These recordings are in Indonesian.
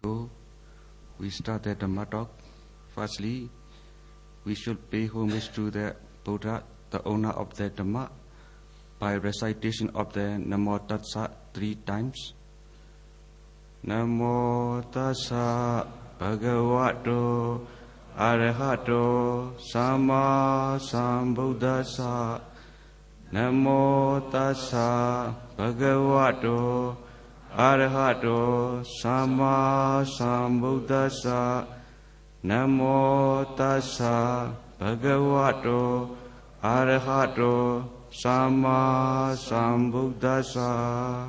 Before we start the Dhamma talk, firstly, we should pay homage to the Buddha, the owner of the Dhamma, by recitation of the Namo Tassa 3 times. Namo Tassa Bhagavato Arahato Sama Sambuddhassa. Namo Tassa Bhagavato Arahato Sama Sambuddhassa. Namo Tassa Bhagavato Arahato Sama Sambuddhassa.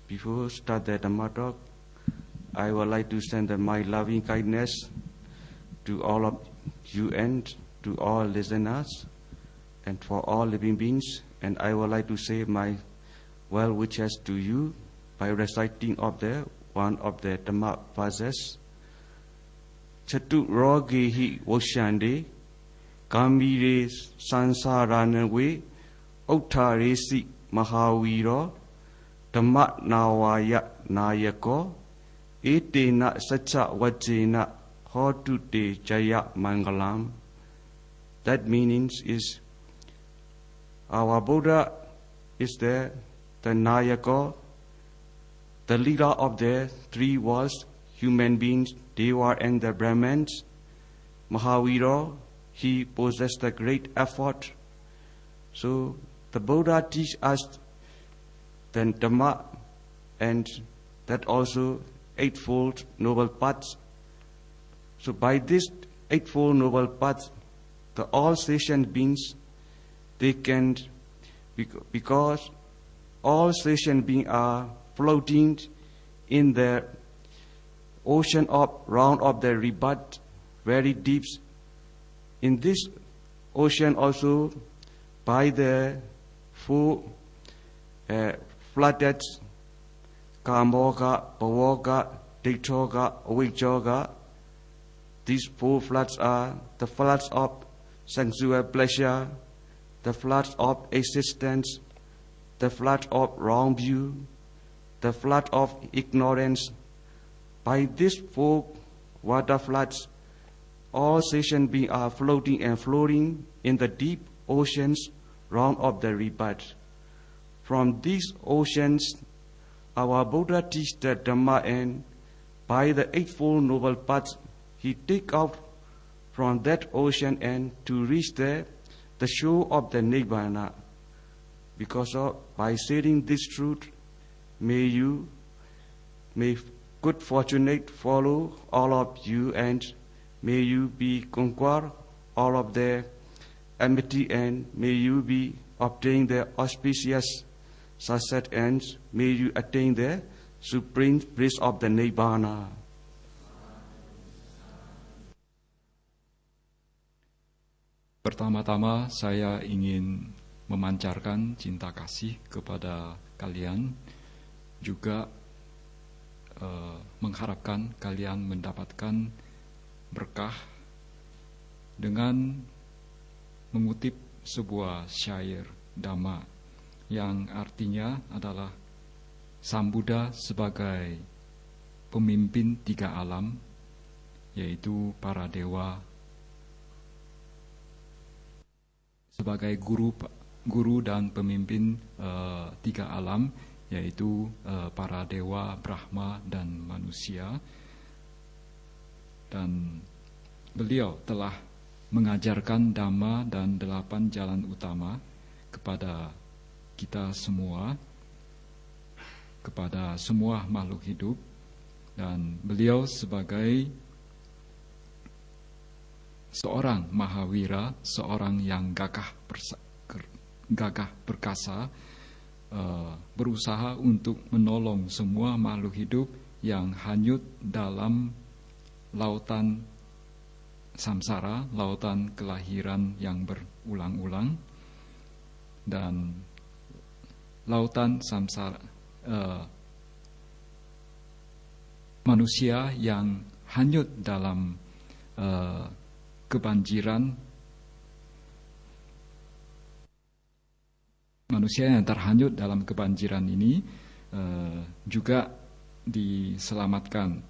Before start the Dhamma talk, I would like to send my loving kindness to all of you and to all listeners and for all living beings, and I would like to say my well wishes to you by reciting of the one of the Dhamma verses. Chatu rogehi woshande kamire sansaranawe uttaresi mahawiro Dhamma nawaya nayako etena sacha vajena hotute jaya mangalam. That meanings is our Buddha is the Nayaka, the leader of the 3 worlds, human beings, Deva and the Brahmins. Mahavira, he possessed a great effort. So the Buddha teaches us the Dhamma and that also eightfold noble paths. So by this eightfold noble paths, the all sentient beings, they can, because all sentient beings are floating in the ocean of round of the rebirth, very deep. In this ocean also, by the 4 flooded Kamoga, Bavoga, Diktoga, Awikjoga. These 4 floods are the floods of sensual pleasure, the floods of existence, the flood of wrong view, the flood of ignorance. By these 4 water floods, all sentient beings are floating and floating in the deep oceans round of the rebirth. From these oceans, our Buddha teaches the Dhamma, and by the eightfold noble paths, he take out from that ocean and to reach the shore of the Nibbana. Because by saying this truth, may good fortunate follow all of you, and may you be conquer all of the enmity, and may you be obtain the auspicious success, and may you attain the supreme bliss of the Nibbana. Pertama-tama saya ingin memancarkan cinta kasih kepada kalian, juga mengharapkan kalian mendapatkan berkah dengan mengutip sebuah syair Dhamma yang artinya adalah Sang Buddha sebagai pemimpin 3 alam, yaitu para dewa, sebagai guru dan pemimpin 3 alam, yaitu para dewa, Brahma, dan manusia. Dan beliau telah mengajarkan Dhamma dan 8 jalan utama kepada kita semua, kepada semua makhluk hidup. Dan beliau sebagai seorang Mahavira, seorang yang gagah perkasa, berusaha untuk menolong semua makhluk hidup yang hanyut dalam lautan samsara, lautan kelahiran yang berulang-ulang, dan lautan samsara manusia yang hanyut dalam kebanjiran, manusia yang terhanyut dalam kebanjiran ini juga diselamatkan.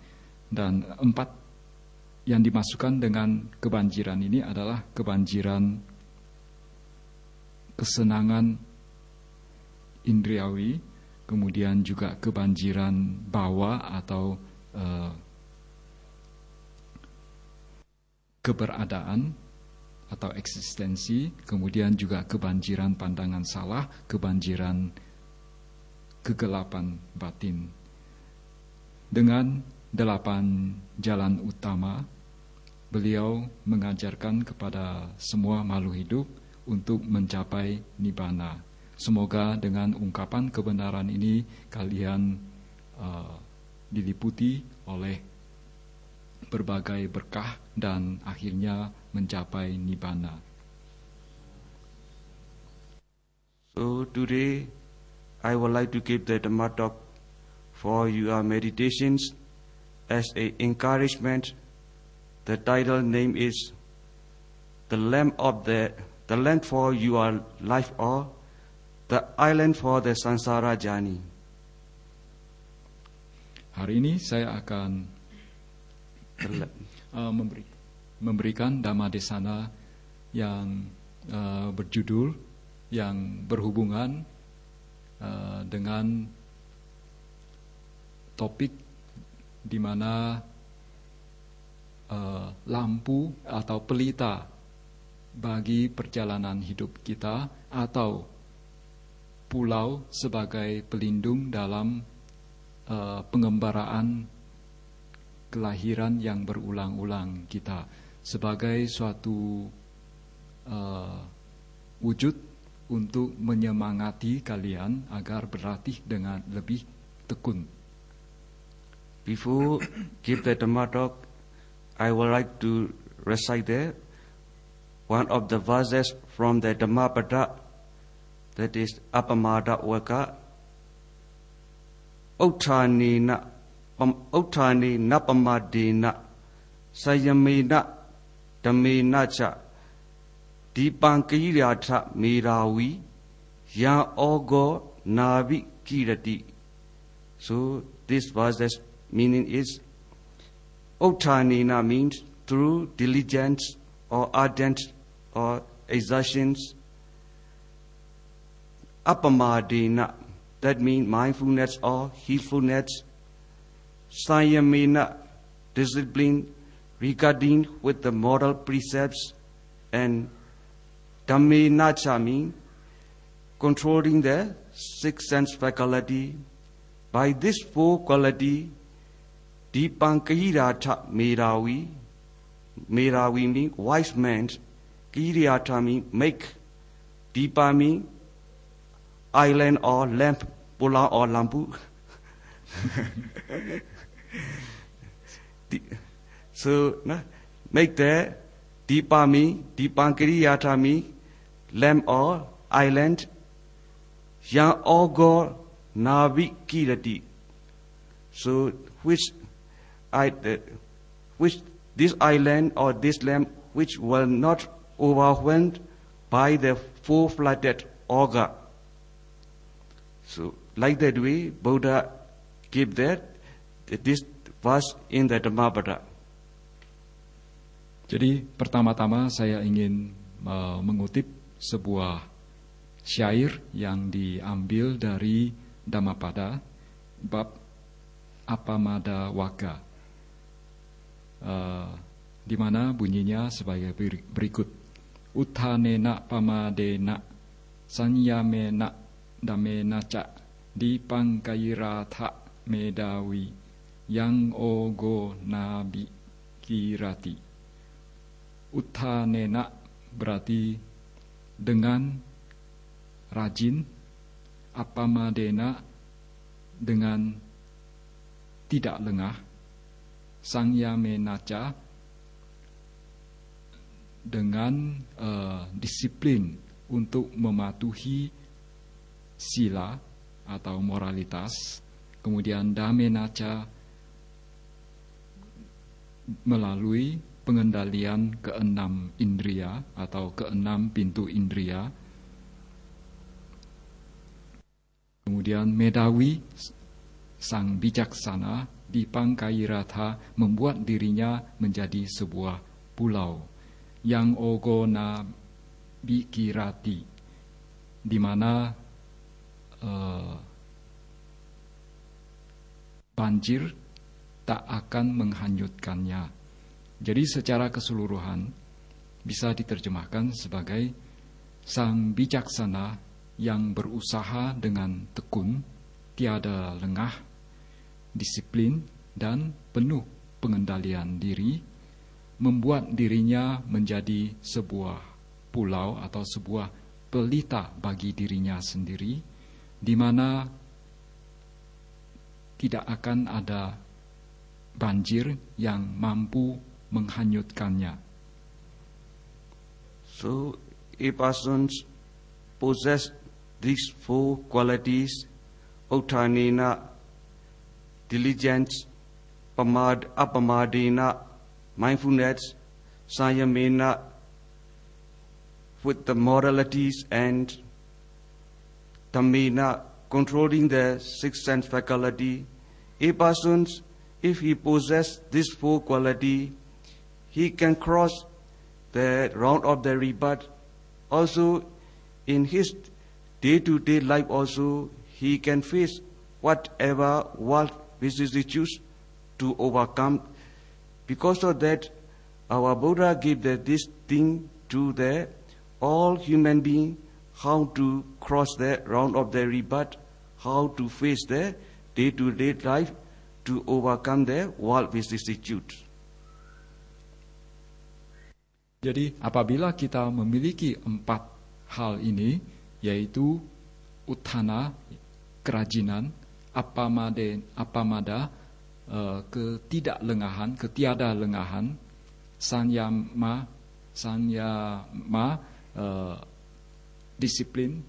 Dan 4 yang dimasukkan dengan kebanjiran ini adalah kebanjiran kesenangan indriawi, kemudian juga kebanjiran bawa atau keberadaan atau eksistensi, kemudian juga kebanjiran pandangan salah, kebanjiran kegelapan batin. Dengan 8 jalan utama, beliau mengajarkan kepada semua makhluk hidup untuk mencapai nibbana. Semoga dengan ungkapan kebenaran ini kalian diliputi oleh berbagai berkah dan akhirnya mencapai nibbana. So today I would like to give the Dhamma talk for your meditations as a encouragement. The title name is the lamp for your life, or the island for the samsara journey. Hari ini saya akan memberikan Dhamma Desana yang berjudul, yang berhubungan dengan topik di mana lampu atau pelita bagi perjalanan hidup kita, atau pulau sebagai pelindung dalam pengembaraan kelahiran yang berulang-ulang kita, sebagai suatu wujud untuk menyemangati kalian agar berlatih dengan lebih tekun. Before give the Dhamma talk, I would like to recite there one of the verses from the Dhammapada, that is Appamada Waka. Uttani napamadena sayamena dhamena cha dipankiriyatha merawi ya ogo navi kirati. So this verse's meaning is, Uttanina means through diligence or ardent or exertions. Appamadena, that means mindfulness or heedfulness. Sayamena, discipline regarding with the moral precepts. And Dhammenacha means controlling the 6 sense faculty. By this 4 quality, Dipankiriyatha merawi. Merawi means wise man. Kiriyatha means make. Dipa means island or lamp, pula or lampu. So, make the Dipa means, Dipankiriyatha means lamp or island. Yang ogo navi kirati. So, which this island or this lamp which will not overwhelmed by the 4-flooded auger. So, like that way, Buddha gave this verse in the Dhammapada. Jadi pertama-tama saya ingin mengutip sebuah syair yang diambil dari Dhammapada bab Appamada Waka, di mana bunyinya sebagai berikut: Uttanena pamadena sanyamena dhamena ca dipangkairatha medawi yang ogo nabi kirati. Uttanena berarti dengan rajin, appamadena dengan tidak lengah, sangyamenaca dengan disiplin untuk mematuhi sila atau moralitas, kemudian dhammenaca melalui pengendalian ke-6 indria atau ke-6 pintu indria, kemudian medawi sang bijaksana di Pangkairatha membuat dirinya menjadi sebuah pulau yang ogona bikirati, di mana banjir tak akan menghanyutkannya. Jadi secara keseluruhan bisa diterjemahkan sebagai sang bijaksana yang berusaha dengan tekun, tiada lengah, disiplin, dan penuh pengendalian diri, membuat dirinya menjadi sebuah pulau atau sebuah pelita bagi dirinya sendiri, di mana tidak akan ada banjir yang mampu menghanyutkannya. So, a person possess these four qualities: Uttanena, diligence; Apamadena, mindfulness; Sayamena, with the moralities; and Dhammena, controlling the sixth sense faculty. A person, if he possesses these four qualities, he can cross the round of the rebirth. Also, in his day-to-day life also, he can face whatever world vicissitudes to overcome. Because of that, our Buddha gave this thing to the all human beings, how to cross the round of the rebirth, how to face the day-to-day life to overcome the world vicissitudes. Jadi apabila kita memiliki 4 hal ini, yaitu uthana, kerajinan; apamada, ketiada lengahan; sanyama, disiplin;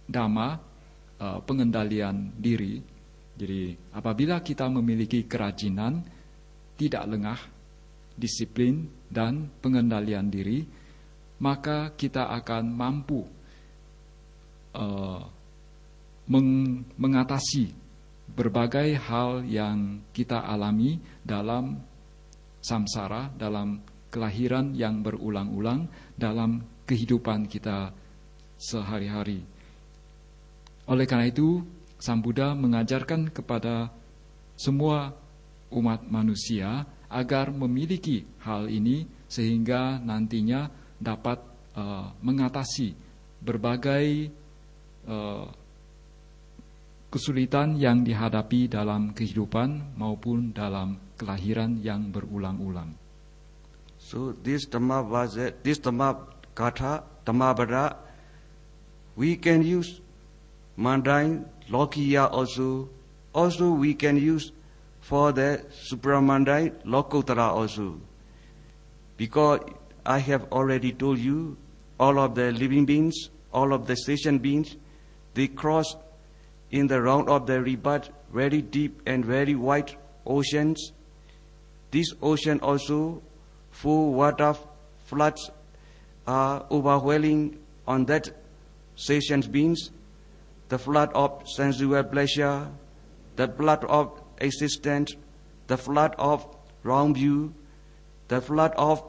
dhamma, pengendalian diri. Jadi apabila kita memiliki kerajinan, tidak lengah, disiplin, dan pengendalian diri, maka kita akan mampu mengatasi berbagai hal yang kita alami dalam samsara, dalam kelahiran yang berulang-ulang, dalam kehidupan kita sehari-hari. Oleh karena itu, Sang Buddha mengajarkan kepada semua umat manusia agar memiliki hal ini sehingga nantinya dapat mengatasi berbagai kesulitan yang dihadapi dalam kehidupan maupun dalam kelahiran yang berulang-ulang. So this Dhamma Katha, Dhammavada, we can use mundane, lokiya also. Also we can use for the supramundane, lokotara also. Because I have already told you, all of the living beings, all of the sentient beings, they cross in the round of the rebirth very deep and very wide oceans. This ocean also, full water floods are overwhelming on that sentient beings. The flood of sensual pleasure, the flood of existence, the flood of wrong view, the flood of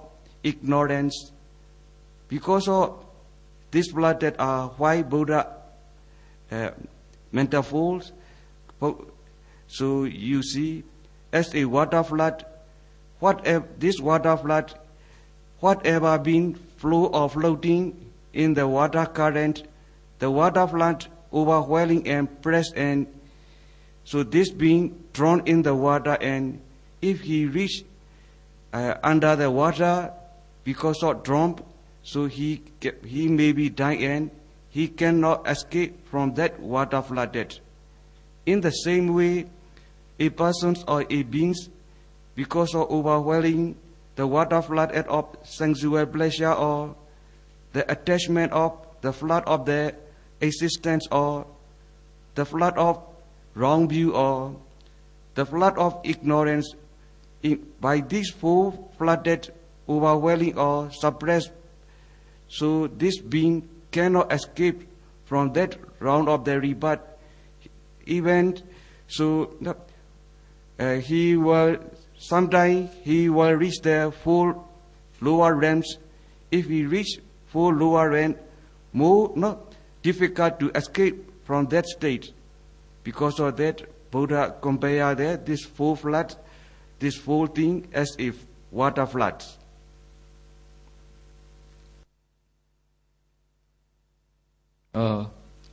ignorance. Because of this flood that are why Buddha metaphors. So you see, as a water flood, this water flood, whatever been flow or floating in the water current, the water flood overwhelming and press, and so this being thrown in the water, and if he reach under the water because of drop, so he may be dying and he cannot escape from that water flooded. In the same way, a person or a beings, because of overwhelming the water flooded of sensual pleasure or the attachment of the flood of the existence or the flood of wrong view or the flood of ignorance, by these four flooded, overwhelming or suppressed, so this being cannot escape from that round of the rebirth. event. So he will sometime he will reach the full lower realms. If he reach full lower realm, more not difficult to escape from that state. Because of that, Buddha compared this full flood, this full thing as if water floods.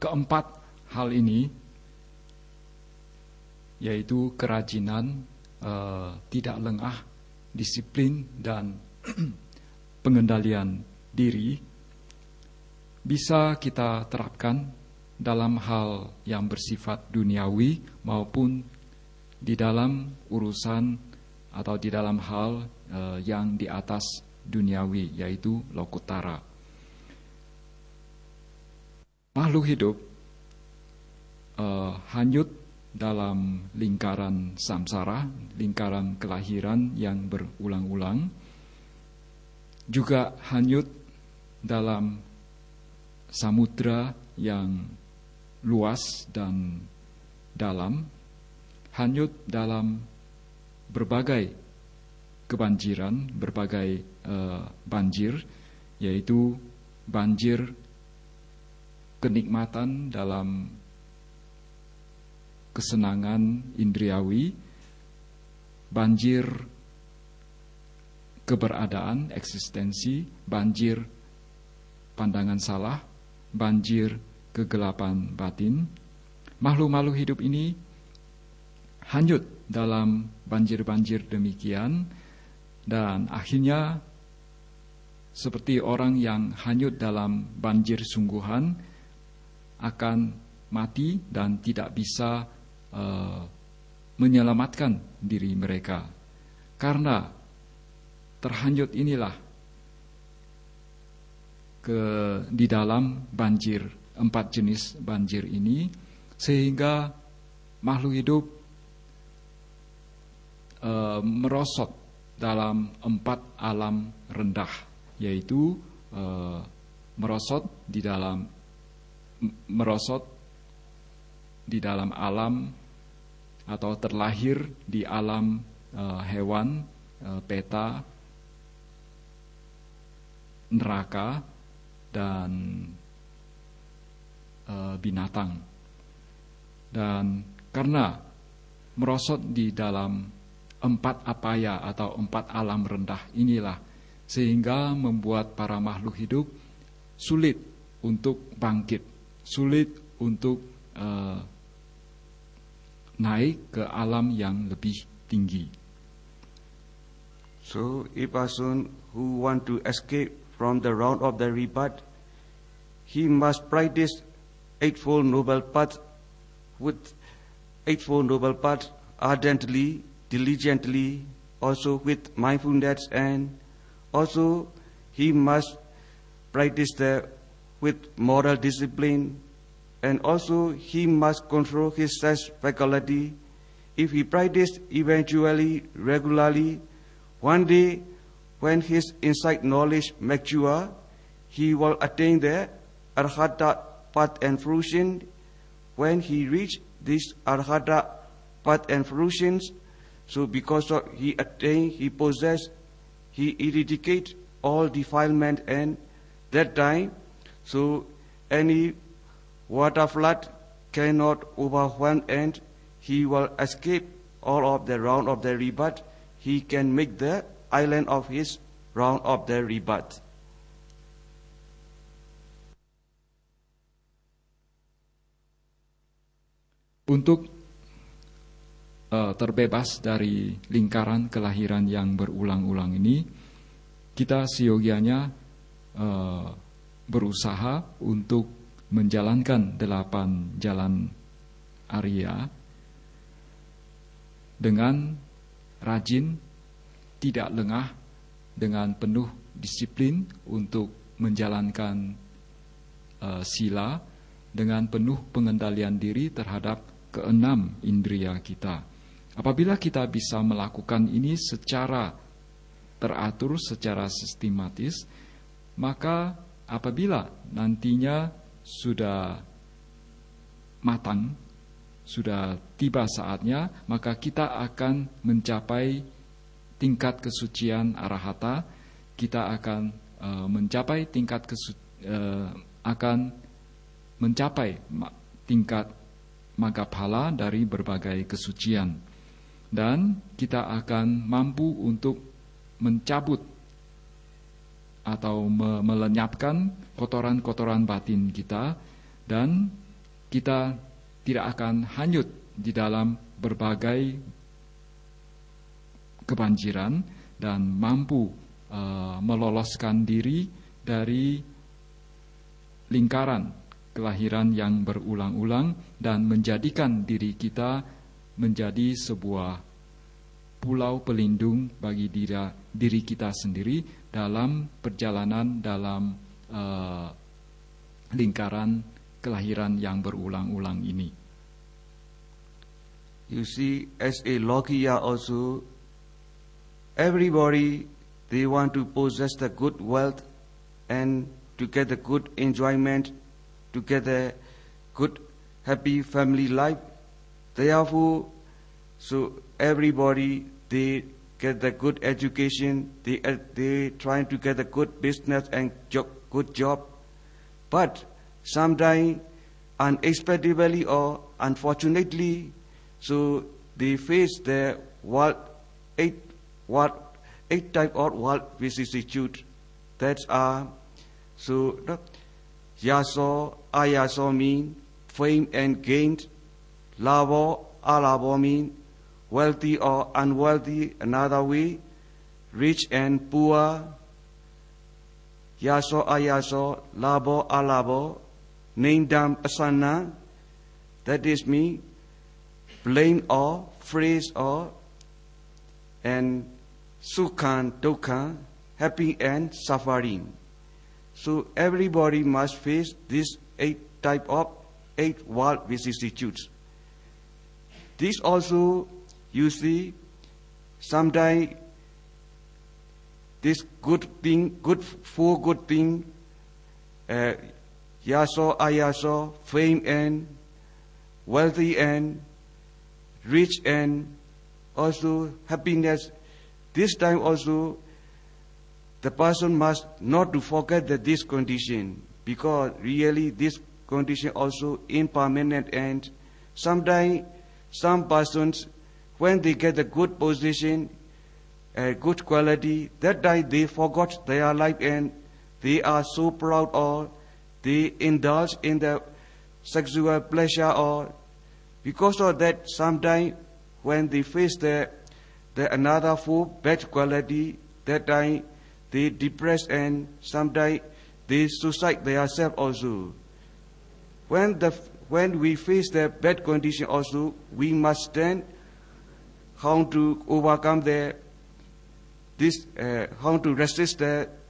Keempat hal ini yaitu kerajinan, tidak lengah, disiplin, dan pengendalian diri bisa kita terapkan dalam hal yang bersifat duniawi maupun di dalam urusan atau di dalam hal yang di atas duniawi, yaitu lokutara. Makhluk hidup hanyut dalam lingkaran samsara, lingkaran kelahiran yang berulang-ulang, juga hanyut dalam samudra yang luas dan dalam, hanyut dalam berbagai kebanjiran, berbagai banjir, yaitu banjir kenikmatan dalam kesenangan indriawi, banjir keberadaan, eksistensi, banjir pandangan salah, banjir kegelapan batin. Makhluk-makhluk hidup ini hanyut dalam banjir-banjir demikian, dan akhirnya seperti orang yang hanyut dalam banjir sungguhan akan mati dan tidak bisa menyelamatkan diri mereka. Karena terhanyut inilah di dalam banjir, 4 jenis banjir ini, sehingga makhluk hidup merosot dalam 4 alam rendah, yaitu merosot di dalam alam atau terlahir di alam hewan, peta, neraka, dan binatang. Dan karena merosot di dalam 4 apaya atau 4 alam rendah inilah, sehingga membuat para makhluk hidup sulit untuk bangkit, sulit untuk naik ke alam yang lebih tinggi. So, a person who want to escape from the round of the rebirth, he must practice Eightfold Noble Path with Eightfold Noble Path ardently, diligently, also with mindfulness, and also he must practice with moral discipline, and also he must control his sense faculty. If he practice eventually, regularly, one day when his insight knowledge mature, he will attain the Arhata path and fruition. When he reach this Arhata path and fruition, so because of he attain, he possess, he eradicate all defilement, and that time, so any water flood cannot overwhelm, and he will escape all of the round of the rebirth. He can make the island of his round of the rebirth. Untuk terbebas dari lingkaran kelahiran yang berulang-ulang ini, kita seyogianya berusaha untuk menjalankan 8 jalan Arya dengan rajin, tidak lengah, dengan penuh disiplin untuk menjalankan sila, dengan penuh pengendalian diri terhadap ke-6 indria kita. Apabila kita bisa melakukan ini secara teratur, secara sistematis, maka apabila nantinya sudah matang sudah tiba saatnya, maka kita akan mencapai tingkat kesucian arahata. Kita akan mencapai tingkat tingkat magaphala dari berbagai kesucian, dan kita akan mampu untuk mencabut atau melenyapkan kotoran-kotoran batin kita, dan kita tidak akan hanyut di dalam berbagai kebanjiran dan mampu meloloskan diri dari lingkaran kelahiran yang berulang-ulang dan menjadikan diri kita menjadi sebuah pulau pelindung bagi diri kita sendiri dalam perjalanan dalam lingkaran kelahiran yang berulang-ulang ini. You see, as a Lokiya also, everybody, they want to possess the good wealth and to get the good enjoyment, to get a good happy family life. Therefore, so everybody, they get the good education, they trying to get a good business and good job. But sometimes, unexpectedly or unfortunately, so they face the eight type of world vicissitude that are so yaso, ayaso mean fame and gain, labo, alabo mean wealthy or unwealthy another way, rich and poor, yaso, ayaso, labo, alabo, nindam asana, that is me, blame or phrase or, and sukhan, dukha, happy and suffering. So everybody must face this eight world vicissitudes. This also, you see, sometimes this good thing, four good thing, yaso, ayaso, fame and wealthy and rich and also happiness. This time also, the person must not to forget that this condition, because really this condition also impermanent, and sometimes some persons, when they get a good position, a good quality, that time they forgot their life and they are so proud, or they indulge in the sexual pleasure, or because of that, sometimes when they face the another four bad quality, that time they depress and sometimes they suicide themselves also. When we face the bad condition also, we must stand how to overcome how to resist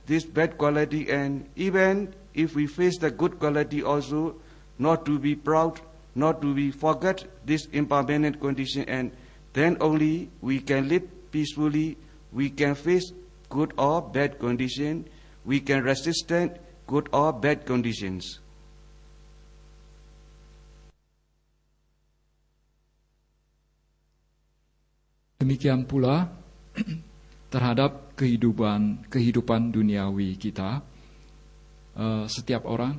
this bad quality, and even if we face the good quality also, not to be proud, not to be forget this impermanent condition, and then only we can live peacefully, we can face good or bad condition, we can resist good or bad conditions. Demikian pula terhadap kehidupan duniawi kita, setiap orang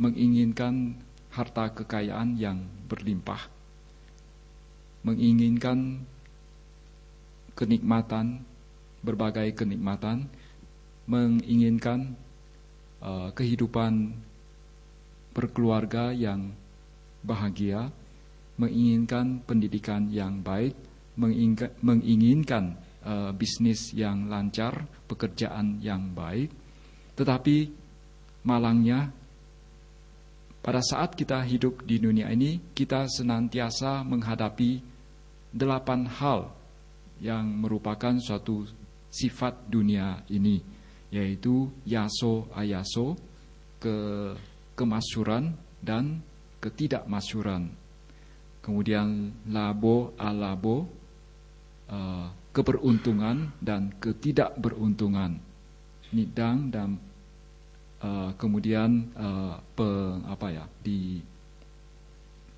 menginginkan harta kekayaan yang berlimpah, menginginkan kenikmatan, berbagai kenikmatan, menginginkan kehidupan berkeluarga yang bahagia, menginginkan pendidikan yang baik, menginginkan bisnis yang lancar, pekerjaan yang baik. Tetapi malangnya, pada saat kita hidup di dunia ini, kita senantiasa menghadapi 8 hal yang merupakan suatu sifat dunia ini, yaitu yaso ayaso, kemasyuran dan ketidakmasyuran. Kemudian labo alabo, keberuntungan dan ketidakberuntungan. Nidang dan kemudian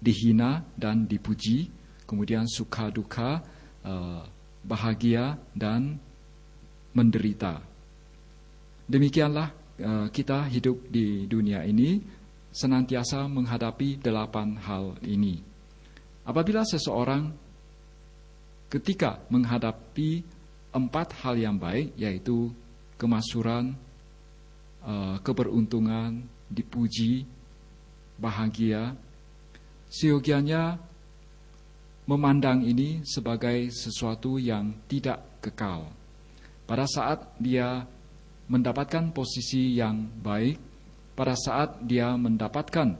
dihina dan dipuji, kemudian suka duka, bahagia dan menderita. Demikianlah kita hidup di dunia ini senantiasa menghadapi 8 hal ini. Apabila seseorang ketika menghadapi 4 hal yang baik, yaitu kemaksuran, keberuntungan, dipuji, bahagia, seyogianya memandang ini sebagai sesuatu yang tidak kekal. Pada saat dia mendapatkan posisi yang baik, pada saat dia mendapatkan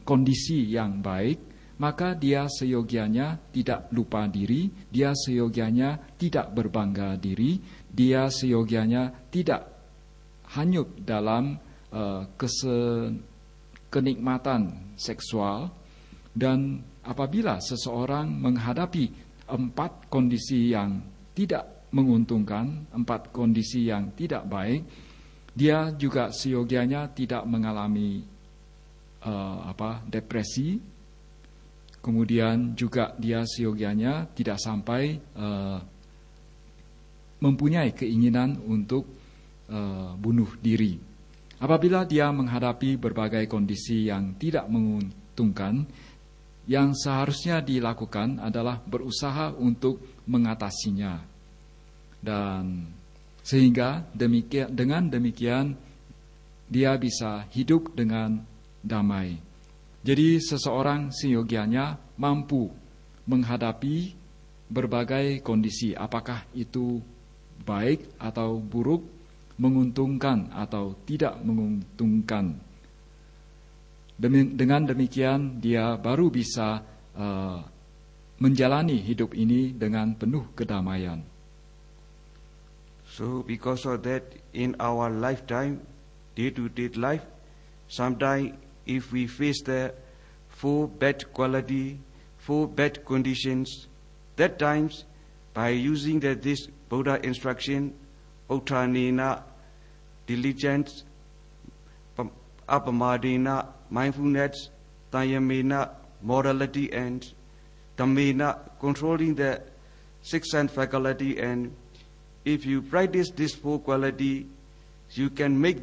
kondisi yang baik, maka dia seyogianya tidak lupa diri, dia seyogianya tidak berbangga diri, dia seyogianya tidak hanyut dalam kenikmatan seksual. Dan apabila seseorang menghadapi 4 kondisi yang tidak menguntungkan, 4 kondisi yang tidak baik, dia juga seyogianya tidak mengalami depresi. Kemudian juga dia seyogianya tidak sampai mempunyai keinginan untuk bunuh diri. Apabila dia menghadapi berbagai kondisi yang tidak menguntungkan, yang seharusnya dilakukan adalah berusaha untuk mengatasinya. Dan sehingga dengan demikian dia bisa hidup dengan damai. Jadi seseorang seyogianya mampu menghadapi berbagai kondisi, apakah itu baik atau buruk, menguntungkan atau tidak menguntungkan. Dengan demikian dia baru bisa menjalani hidup ini dengan penuh kedamaian. So because of that, in our lifetime, day-to-day life, sometimes if we face the 4 bad quality, 4 bad conditions, that times by using this Buddha instruction, Uttanena, diligence, Apamadena, mindfulness, Tayamena, morality, and Dhammena, controlling the 6 sense faculty. And if you practice these 4 quality, you can make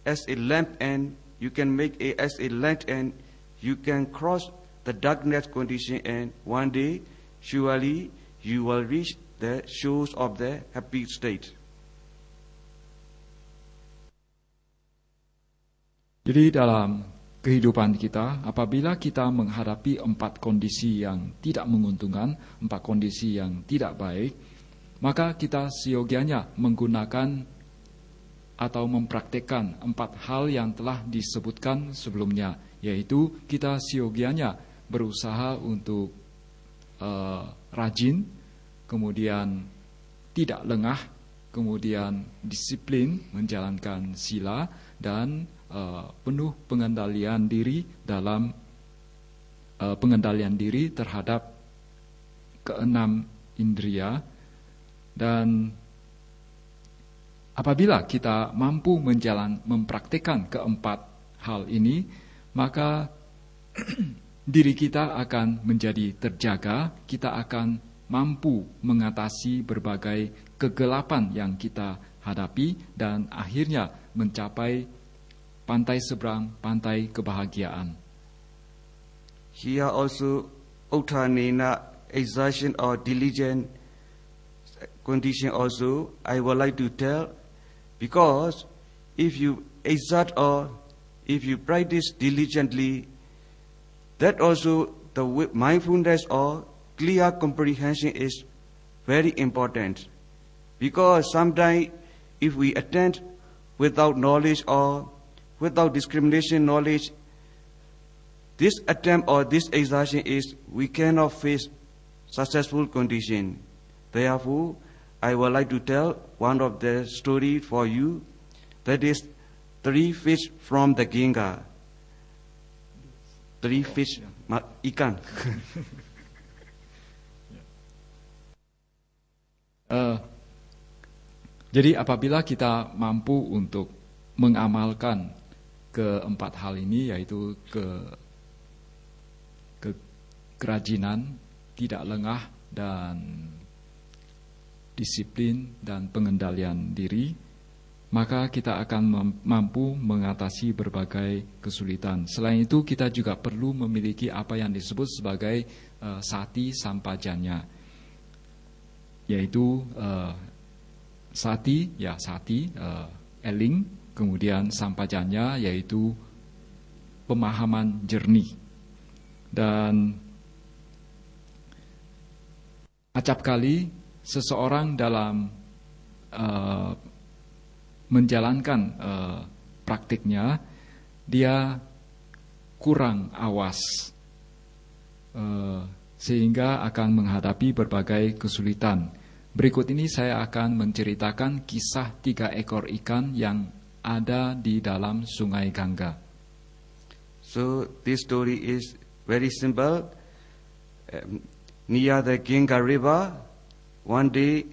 as a lamp, and you can make as a light, and you can cross the darkness condition, and one day surely you will reach the shores of the happy state. Jadi dalam kehidupan kita, apabila kita menghadapi 4 kondisi yang tidak menguntungkan, 4 kondisi yang tidak baik, maka kita seyogianya menggunakan atau mempraktekkan 4 hal yang telah disebutkan sebelumnya, yaitu kita seyogianya berusaha untuk rajin, kemudian tidak lengah, kemudian disiplin menjalankan sila, dan penuh pengendalian diri dalam pengendalian diri terhadap ke-6 indria. Dan apabila kita mampu mempraktikkan ke-4 hal ini, maka diri kita akan menjadi terjaga, kita akan mampu mengatasi berbagai kegelapan yang kita hadapi, dan akhirnya mencapai pantai seberang, pantai kebahagiaan. Here also, Uttanena, exertion or diligent condition also, I would like to tell, because if you exert or if you practice diligently, that also the mindfulness or clear comprehension is very important. Because sometimes if we attend without knowledge or without discrimination knowledge, this attempt or this exertion is we cannot face successful condition. Therefore, I would like to tell one of the story for you, that is 3 fish from the Ganga. 3 fish, ikan. Jadi apabila kita mampu untuk mengamalkan keempat hal ini, yaitu kerajinan, tidak lengah, dan disiplin dan pengendalian diri, maka kita akan mampu mengatasi berbagai kesulitan. Selain itu, kita juga perlu memiliki apa yang disebut sebagai sati sampajanya, yaitu sati, eling, kemudian sampajanya, yaitu pemahaman jernih. Dan acap kali seseorang dalam menjalankan praktiknya, dia kurang awas, sehingga akan menghadapi berbagai kesulitan. Berikut ini saya akan menceritakan kisah 3 ekor ikan yang ada di dalam Sungai Gangga. So this story is very simple. Near the Ganga River, one day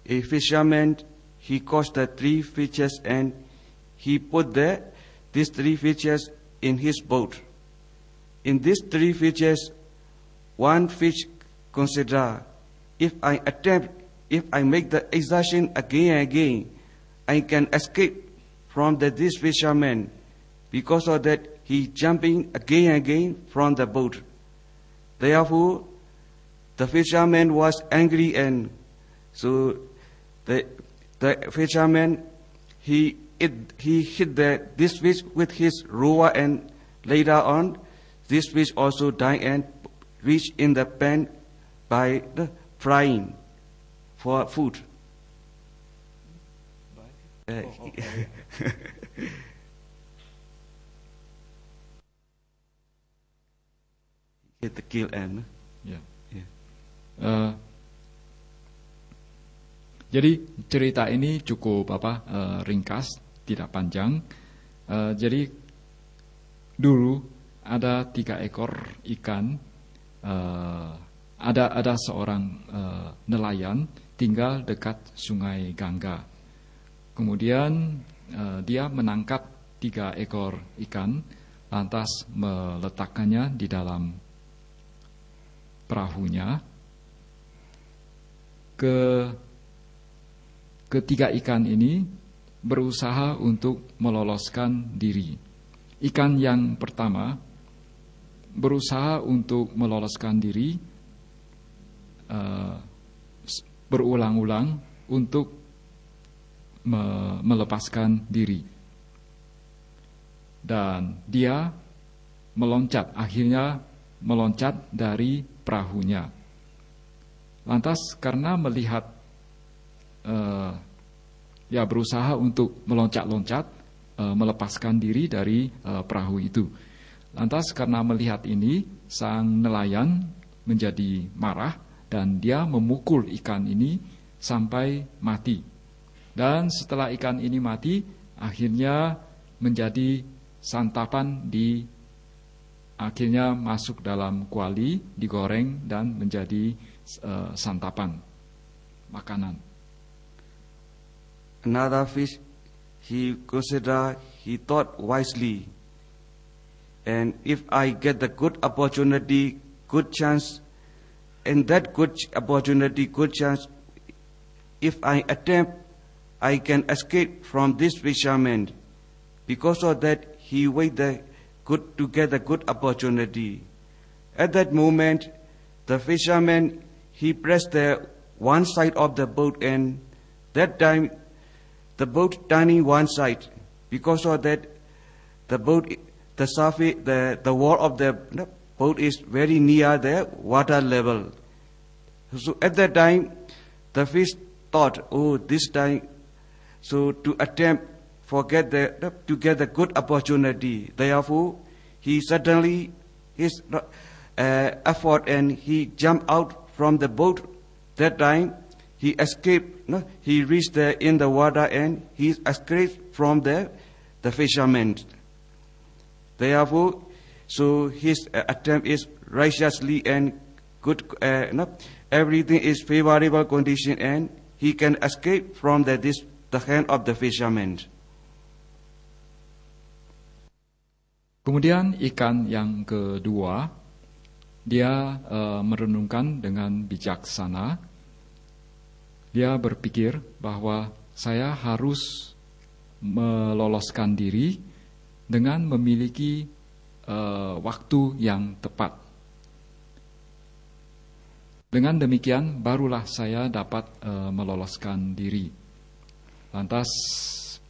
a fisherman, he caught the 3 fishes and he put these 3 fishes in his boat. In these 3 fishes, one fish considered, if I make the exertion again and again, I can escape from this fisherman. Because of that, he jumping again and again from the boat. Therefore, the fisherman was angry, and so the fisherman, he hit this fish with his rower, and later on this fish also died and reached in the pan by the frying for food. Hit the kill and jadi cerita ini cukup ringkas, tidak panjang. Jadi dulu ada 3 ekor ikan. Ada seorang nelayan tinggal dekat Sungai Gangga. Kemudian dia menangkap 3 ekor ikan, lantas meletakkannya di dalam perahunya. Ketiga ikan ini berusaha untuk meloloskan diri. Ikan yang pertama berusaha untuk meloloskan diri berulang-ulang untuk melepaskan diri. Dan dia akhirnya meloncat dari perahunya. Lantas karena melihat berusaha untuk meloncat-loncat, melepaskan diri dari perahu itu. Lantas karena melihat ini, sang nelayan menjadi marah dan dia memukul ikan ini sampai mati. Dan setelah ikan ini mati, akhirnya menjadi santapan, akhirnya masuk dalam kuali, digoreng dan menjadi santapan, makanan. Another fish, he thought wisely, and if I get the good opportunity, good chance, and that good opportunity, good chance, if I attempt, I can escape from this fisherman. Because of that, he waited to get the good opportunity. At that moment, the fisherman, he pressed the one side of the boat, and that time the boat turning one side. Because of that, the boat, the surface, the wall of the boat is very near the water level. So at that time, the fish thought, this time, so to attempt to get the good opportunity. Therefore, he suddenly his effort and he jumped out from the boat. That time, he escaped. He reached in the water and he escaped from the fishermen. Therefore, so his attempt is righteously and good. Everything is favorable condition, and he can escape from the hand of the fishermen. Kemudian ikan yang kedua, dia merenungkan dengan bijaksana. Dia berpikir bahwa saya harus meloloskan diri dengan memiliki waktu yang tepat. Dengan demikian barulah saya dapat meloloskan diri. Lantas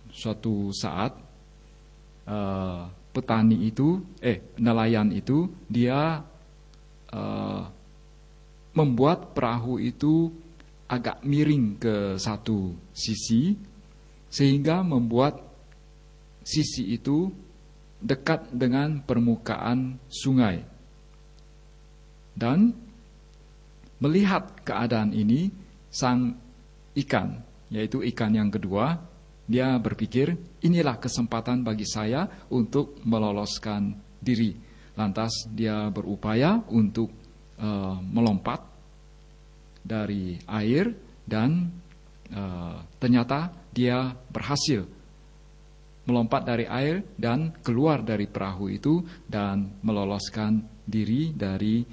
suatu saat nelayan itu dia membuat perahu itu agak miring ke satu sisi, sehingga membuat sisi itu dekat dengan permukaan sungai. Dan melihat keadaan ini, sang ikan, yaitu ikan yang kedua, dia berpikir, inilah kesempatan bagi saya untuk meloloskan diri. Lantas dia berupaya untuk melompat dari air dan ternyata dia berhasil melompat dari air dan keluar dari perahu itu dan meloloskan diri dari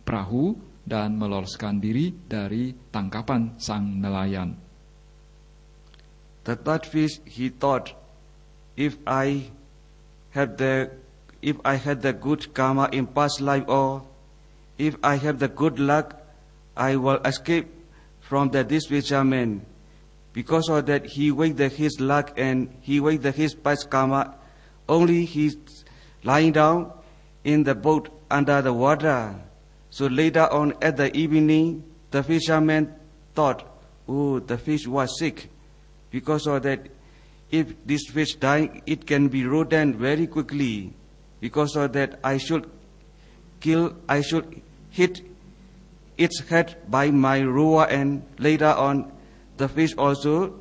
perahu dan meloloskan diri dari tangkapan sang nelayan. The third fish, he thought, if I had the good karma in past life, or if I have the good luck, I will escape from this fisherman. Because of that, he weighed his luck and he weighed his past karma. Only he's lying down in the boat under the water. So later on at the evening, the fisherman thought, oh, the fish was sick. Because of that, if this fish dying, it can be rotten very quickly. Because of that, I should hit its head by my rower, and later on, the fish also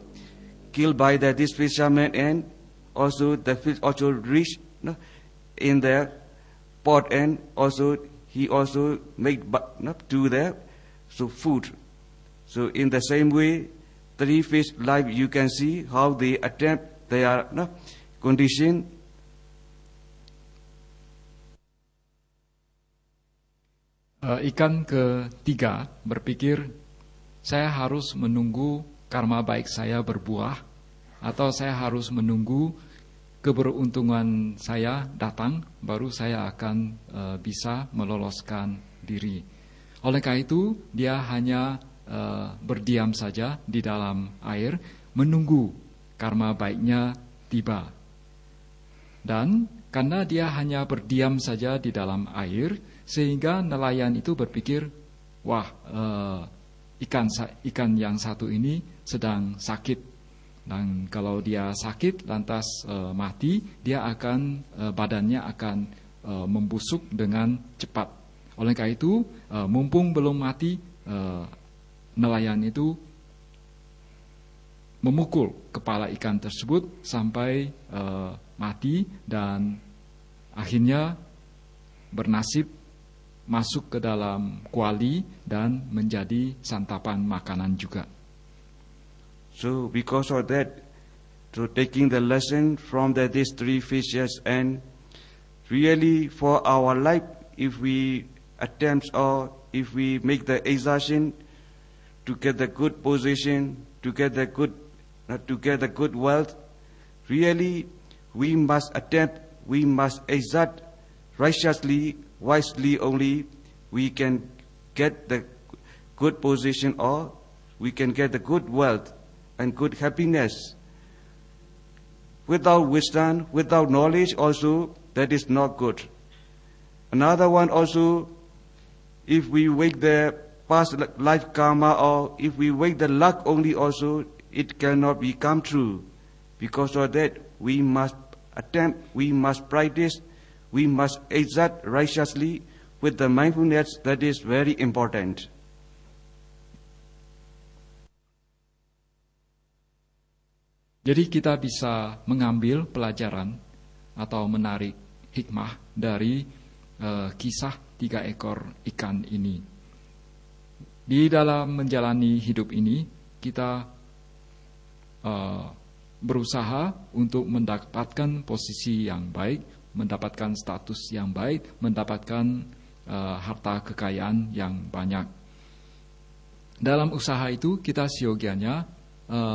killed by this fisherman, and also the fish also reached in the pot, and also he also made to the food. So in the same way, three fish life, you can see how they attempt their condition. Ikan ketiga berpikir, saya harus menunggu karma baik saya berbuah, atau saya harus menunggu keberuntungan saya datang, baru saya akan bisa meloloskan diri. Oleh karena itu, dia hanya berdiam saja di dalam air, menunggu karma baiknya tiba. Dan karena dia hanya berdiam saja di dalam air, sehingga nelayan itu berpikir, wah, ikan yang satu ini sedang sakit, dan kalau dia sakit lantas mati, dia akan badannya akan membusuk dengan cepat. Oleh karena itu, mumpung belum mati, nelayan itu memukul kepala ikan tersebut sampai mati, dan akhirnya bernasib masuk ke dalam kuali dan menjadi santapan makanan juga. So because of that, so taking the lesson from these three fishes, and really for our life, if we attempt or if we make the exertion to get the good position, to get the good wealth, really we must attempt, we must exert righteously, wisely, only we can get the good position, or we can get the good wealth and good happiness. Without wisdom, without knowledge also, that is not good. Another one also, if we wake the past life karma, or if we wake the luck only also, it cannot become true. Because of that, we must attempt, we must practice, we must exert righteously with the mindfulness. That is very important. Jadi kita bisa mengambil pelajaran atau menarik hikmah dari kisah 3 ekor ikan ini. Di dalam menjalani hidup ini, kita berusaha untuk mendapatkan posisi yang baik, mendapatkan status yang baik, mendapatkan harta kekayaan yang banyak. Dalam usaha itu kita siogianya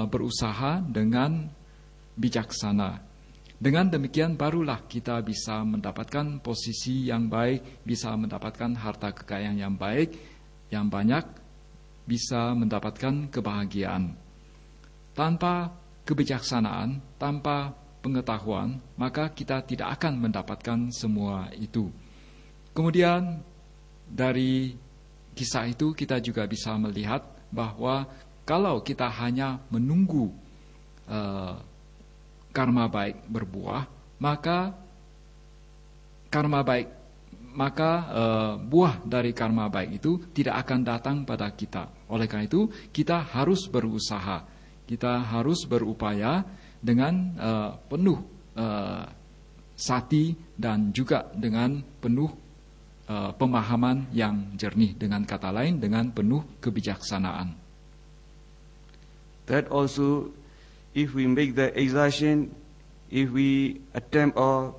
berusaha dengan bijaksana. Dengan demikian barulah kita bisa mendapatkan posisi yang baik, bisa mendapatkan harta kekayaan yang baik, yang banyak, bisa mendapatkan kebahagiaan. Tanpa kebijaksanaan, tanpa pengetahuan, maka kita tidak akan mendapatkan semua itu. Kemudian dari kisah itu kita juga bisa melihat bahwa kalau kita hanya menunggu karma baik berbuah, maka buah dari karma baik itu tidak akan datang pada kita. Oleh karena itu, kita harus berusaha, kita harus berupaya dengan penuh sati dan juga dengan penuh pemahaman yang jernih. Dengan kata lain, dengan penuh kebijaksanaan. That also, if we make the exertion, if we attempt our